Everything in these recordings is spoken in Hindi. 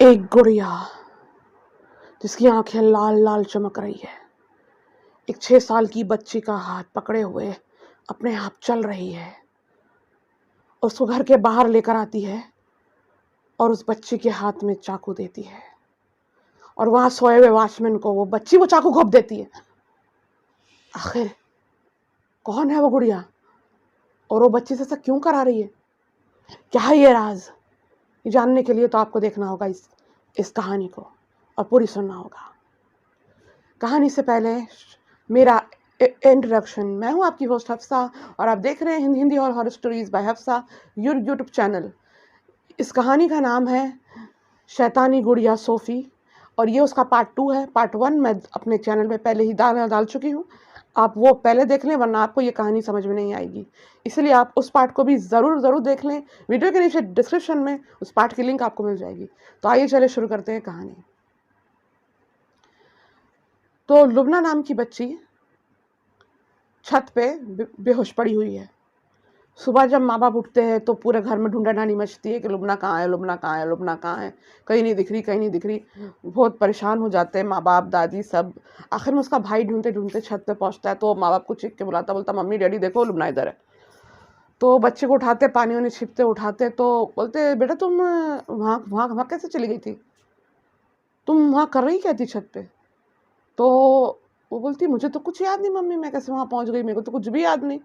एक गुड़िया जिसकी आंखें लाल लाल चमक रही है, एक 6 साल की बच्ची का हाथ पकड़े हुए अपने आप चल रही है। उसको घर के बाहर लेकर आती है और उस बच्ची के हाथ में चाकू देती है और वहां सोए हुए वॉचमैन को वो बच्ची वो चाकू घोंप देती है। आखिर कौन है वो गुड़िया और वो बच्ची से ऐसा क्यों करा रही है? क्या है ये राज? ये जानने के लिए तो आपको देखना होगा इस कहानी को और पूरी सुनना होगा। कहानी से पहले मेरा इंट्रोडक्शन। मैं हूं आपकी होस्ट हफ्सा और आप देख रहे हैं हिंदी और horror stories bye Hafsa YouTube channel. इस कहानी का नाम है शैतानी गुड़िया सोफ़ी और ये उसका पार्ट 2 है। पार्ट 1 मैं अपने चैनल पे पहले ही डाल चुकी हूँ। आप वो पहले देख लें वरना आपको ये कहानी समझ में नहीं आएगी, इसलिए आप उस पार्ट को भी ज़रूर देख लें। वीडियो के नीचे डिस्क्रिप्शन में उस पार्ट की लिंक आपको मिल जाएगी। तो आइए चले शुरू करते हैं कहानी। तो लुबना नाम की बच्ची छत पे बेहोश पड़ी हुई है। सुबह जब माँ बाप उठते हैं तो पूरे घर में ढूंढानी मचती है कि लुबना कहाँ है, लुबना कहाँ है, लुबना कहाँ है, कहीं नहीं दिख रही, कहीं नहीं दिख रही। बहुत परेशान हो जाते हैं माँ बाप दादी सब। आखिर में उसका भाई ढूंढते ढूंढते छत पे पहुंचता है तो माँ बाप को चीख के बुलाता, बोलता मम्मी डैडी देखो लुबना इधर है। तो बच्चे को उठाते, पानी वानी छिपते उठाते तो बोलते बेटा तुम वहाँ वहाँ वहाँ कैसे चली गई थी, तुम वहाँ कर रही क्या थी छत पे? तो वो बोलती मुझे तो कुछ याद नहीं मम्मी, मैं कैसे वहाँ पहुँच गई, मेरे को तो कुछ भी याद नहीं।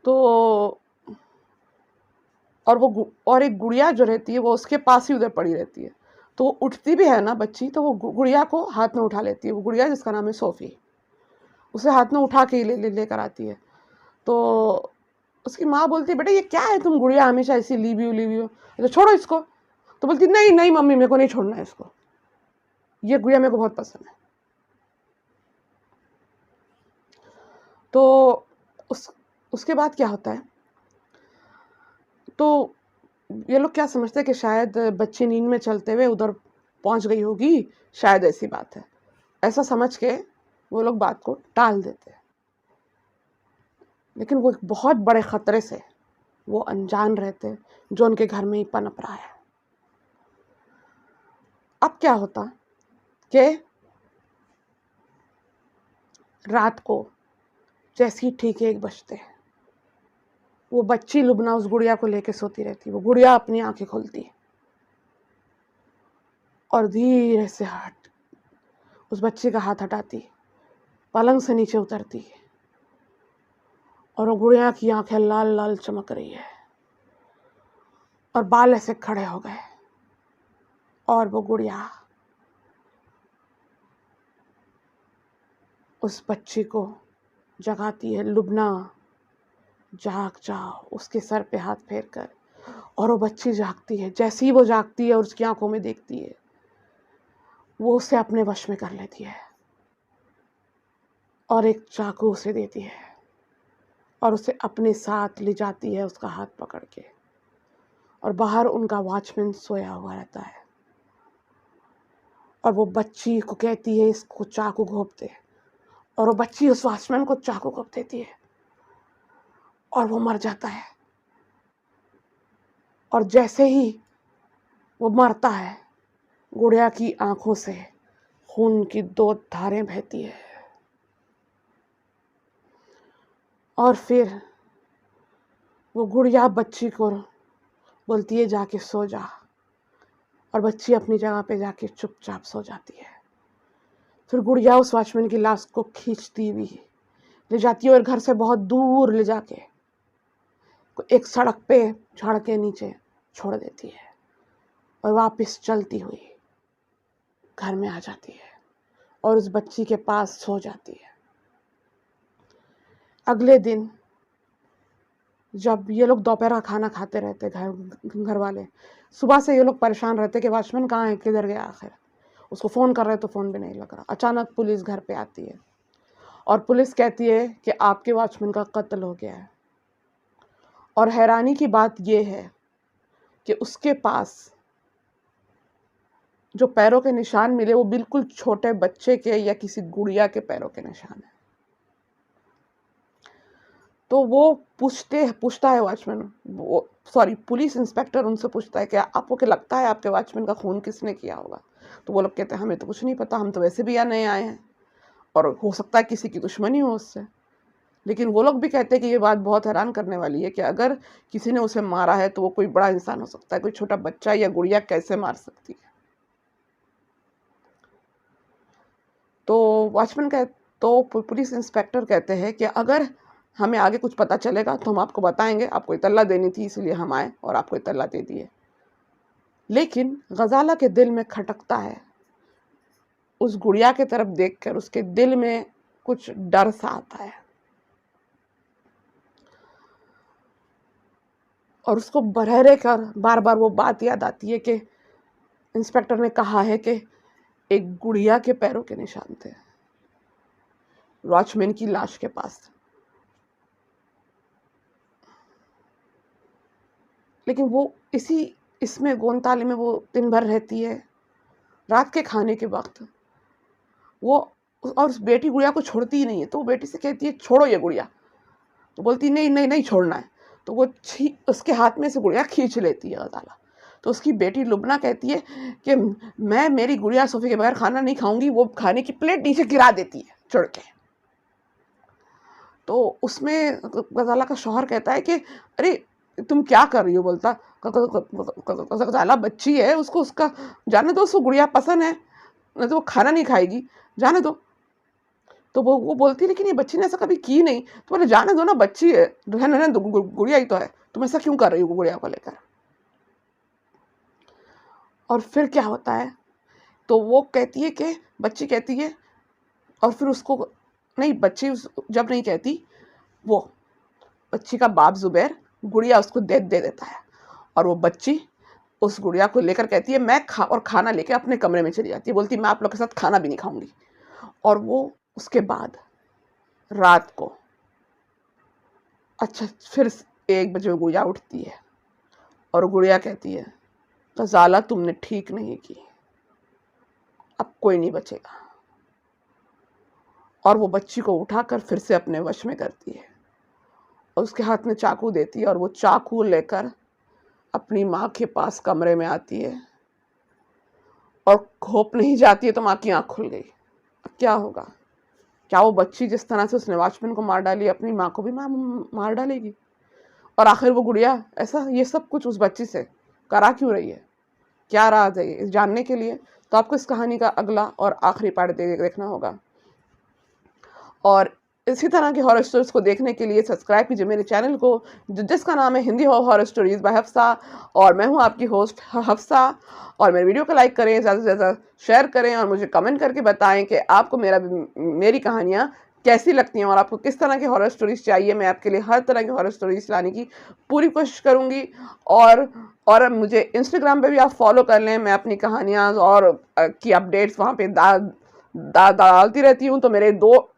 तो और एक गुड़िया जो रहती है वो उसके पास ही उधर पड़ी रहती है। तो वो उठती भी है ना बच्ची तो वो गुड़िया को हाथ में उठा लेती है। वो गुड़िया जिसका नाम है सोफ़ी, उसे हाथ में उठा के ही लेकर आती है। तो उसकी माँ बोलती है बेटा ये क्या है, तुम गुड़िया हमेशा ऐसी लीवी हो, तो छोड़ो इसको। तो बोलती नहीं नहीं मम्मी मेरे को नहीं छोड़ना है इसको, ये गुड़िया मेरे को बहुत पसंद है। तो उसके बाद क्या होता है, तो ये लोग क्या समझते हैं कि शायद बच्ची नींद में चलते हुए उधर पहुंच गई होगी, शायद ऐसी बात है। ऐसा समझ के वो लोग बात को टाल देते हैं। लेकिन वो एक बहुत बड़े खतरे से वो अनजान रहते जो उनके घर में ही पनप रहा है। अब क्या होता कि रात को जैसे ही ठीक 1 बजते हैं वो बच्ची लुबना उस गुड़िया को लेके सोती रहती। वो गुड़िया अपनी आंखें खोलती और धीरे से उस बच्चे का हाथ हटाती, पलंग से नीचे उतरती और वो गुड़िया की आंखें लाल लाल चमक रही है और बाल ऐसे खड़े हो गए और वो गुड़िया उस बच्ची को जगाती है, लुबना जाग जाओ, उसके सर पे हाथ फेर कर। और वो बच्ची जागती है। जैसे ही वो जागती है और उसकी आंखों में देखती है वो उसे अपने वश में कर लेती है और एक चाकू उसे देती है और उसे अपने साथ ले जाती है उसका हाथ पकड़ के। और बाहर उनका वॉचमैन सोया हुआ रहता है और वो बच्ची को कहती है इसको चाकू घोंप दे और वो बच्ची उस वॉचमैन को चाकू घोंप देती है और वो मर जाता है। और जैसे ही वो मरता है गुड़िया की आंखों से खून की 2 धारें बहती है और फिर वो गुड़िया बच्ची को बोलती है जाके सो जा और बच्ची अपनी जगह पे जाके चुपचाप सो जाती है। फिर गुड़िया उस वॉचमैन की लाश को खींचती हुई ले जाती है और घर से बहुत दूर ले जाके एक सड़क पे झाड़ के नीचे छोड़ देती है और वापस चलती हुई घर में आ जाती है और उस बच्ची के पास सो जाती है। अगले दिन जब ये लोग दोपहर का खाना खाते रहते घर वाले, सुबह से ये लोग परेशान रहते कि वॉचमैन कहाँ है, किधर गया आखिर। उसको फ़ोन कर रहे तो फ़ोन भी नहीं लग रहा। अचानक पुलिस घर पे आती है और पुलिस कहती है कि आपके वॉचमैन का कत्ल हो गया है। और हैरानी की बात यह है कि उसके पास जो पैरों के निशान मिले वो बिल्कुल छोटे बच्चे के या किसी गुड़िया के पैरों के निशान है। तो वो पूछता है वॉचमैन, वो सॉरी पुलिस इंस्पेक्टर उनसे पूछता है कि आपको क्या लगता है आपके वॉचमैन का खून किसने किया होगा? तो वो लोग कहते हैं हमें तो कुछ नहीं पता, हम तो वैसे भी यहाँ नए आए हैं और हो सकता है किसी की दुश्मनी हो उससे। लेकिन वो लोग भी कहते हैं कि ये बात बहुत हैरान करने वाली है कि अगर किसी ने उसे मारा है तो वो कोई बड़ा इंसान हो सकता है, कोई छोटा बच्चा या गुड़िया कैसे मार सकती है? तो वॉचमैन कह तो पुलिस इंस्पेक्टर कहते हैं कि अगर हमें आगे कुछ पता चलेगा तो हम आपको बताएंगे, आपको इत्तला देनी थी इसलिए हम आए और आपको इत्तला दे दिए। लेकिन गजाला के दिल में खटकता है, उस गुड़िया की तरफ देखकर उसके दिल में कुछ डर सा आता है और उसको बरहरे कर बार बार वो बात याद आती है कि इंस्पेक्टर ने कहा है कि एक गुड़िया के पैरों के निशान थे वॉचमैन की लाश के पास। लेकिन वो इसमें गोंताले में वो दिन भर रहती है। रात के खाने के वक्त वो और उस बेटी गुड़िया को छोड़ती ही नहीं है, तो वो बेटी से कहती है छोड़ो ये गुड़िया, तो बोलती नहीं नहीं नहीं छोड़ना है, तो वो उसके हाथ में से गुड़िया खींच लेती है गजाला। तो उसकी बेटी लुबना कहती है कि मैं मेरी गुड़िया सोफे के बगैर खाना नहीं खाऊंगी, वो खाने की प्लेट नीचे गिरा देती है चढ़ के। तो उसमें गजाला का शौहर कहता है कि अरे तुम क्या कर रही हो? बोलता गजाला बच्ची है, उसको उसका जाने दो, उसको गुड़िया पसंद है, नहीं तो वो खाना नहीं खाएगी, जाने दो। तो वो बोलती लेकिन ये बच्ची ने ऐसा कभी की नहीं। तो बोले जाने दो ना, बच्ची है, रहने दो, गुड़िया ही तो है, तुम ऐसा क्यों कर रही हो गुड़िया को लेकर? और फिर क्या होता है, तो वो कहती है कि बच्ची कहती है और फिर उसको नहीं, बच्ची जब नहीं कहती, वो बच्ची का बाप जुबैर गुड़िया उसको दे देता है और वो बच्ची उस गुड़िया को लेकर कहती है मैं खाना लेके अपने कमरे में चली जाती है, बोलती मैं आप लोग के साथ खाना भी नहीं खाऊंगी। और वो उसके बाद रात को अच्छा फिर 1 बजे गुड़िया उठती है और गुड़िया कहती है गजाला तुमने ठीक नहीं की, अब कोई नहीं बचेगा। और वो बच्ची को उठाकर फिर से अपने वश में करती है और उसके हाथ में चाकू देती है और वो चाकू लेकर अपनी माँ के पास कमरे में आती है और घोप नहीं जाती है तो माँ की आँख खुल गई। अब क्या होगा? क्या वो बच्ची जिस तरह से उसने वॉचमैन को मार डाली अपनी माँ को भी मार डालेगी? और आखिर वो गुड़िया ऐसा ये सब कुछ उस बच्ची से करा क्यों रही है? क्या राज है इस जानने के लिए तो आपको इस कहानी का अगला और आखिरी पार्ट देखना होगा। और इसी तरह की हॉरर स्टोरीज को देखने के लिए सब्सक्राइब कीजिए मेरे चैनल को जिसका नाम है Hindi horror stories bye Hafsa, और मैं हूं आपकी होस्ट हफ्सा। और मेरे वीडियो को लाइक करें, ज़्यादा से ज़्यादा शेयर करें और मुझे कमेंट करके बताएं कि आपको मेरी कहानियाँ कैसी लगती हैं और आपको किस तरह की हॉरर स्टोरीज चाहिए। मैं आपके लिए हर तरह की हॉरर स्टोरीज लाने की पूरी कोशिश करूँगी। और मुझे इंस्टाग्राम पे भी आप फॉलो कर लें, मैं अपनी कहानियाँ और की अपडेट्स वहाँ पे डालती रहती हूँ। तो मेरे 2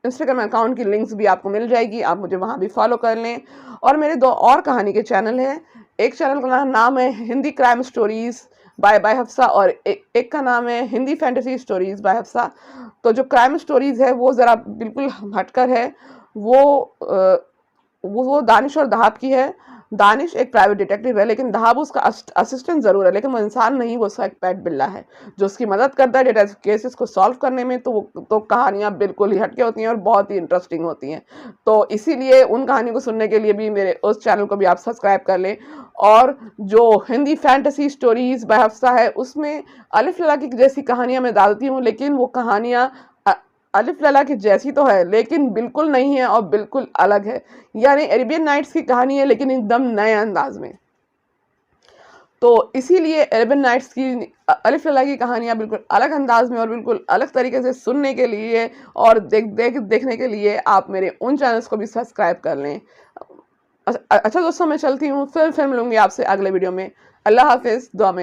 इंस्टाग्राम अकाउंट की लिंक्स भी आपको मिल जाएगी, आप मुझे वहाँ भी फॉलो कर लें। और मेरे 2 और कहानी के चैनल हैं, एक चैनल का नाम है Hindi crime stories by Hafsa और एक का नाम है Hindi fantasy stories by Hafsa. तो जो क्राइम स्टोरीज़ है वो ज़रा बिल्कुल हटकर है, वो दानिश और दहाब की है। दानिश एक प्राइवेट डिटेक्टिव है लेकिन दहाब उसका असिस्टेंट ज़रूर है, लेकिन वो इंसान नहीं, वो उसका एक पेट बिल्ला है जो उसकी मदद करता है डिटेक्टिव केसेस को सॉल्व करने में। तो कहानियाँ बिल्कुल ही हटके होती हैं और बहुत ही इंटरेस्टिंग होती हैं। तो इसीलिए उन कहानियों को सुनने के लिए भी मेरे उस चैनल को भी आप सब्सक्राइब कर लें। और जो Hindi fantasy stories by Hafsa है उसमें अलिफ लैला की जैसी कहानियाँ मैं डालती हूँ, लेकिन वो कहानियाँ अलिफ लैला की जैसी तो है लेकिन बिल्कुल नहीं है और बिल्कुल अलग है। यानी अरेबियन नाइट्स की कहानी है लेकिन एकदम नए अंदाज में। तो इसीलिए अरेबियन नाइट्स की अलिफ लैला की कहानियाँ बिल्कुल अलग अंदाज में और बिल्कुल अलग तरीके से सुनने के लिए और देखने के लिए आप मेरे उन चैनल्स को भी सब्सक्राइब कर लें। अच्छा दोस्तों, मैं चलती हूँ, फिर मिलूंगी आपसे अगले वीडियो में। अल्लाह हाफिज़, दुआ में।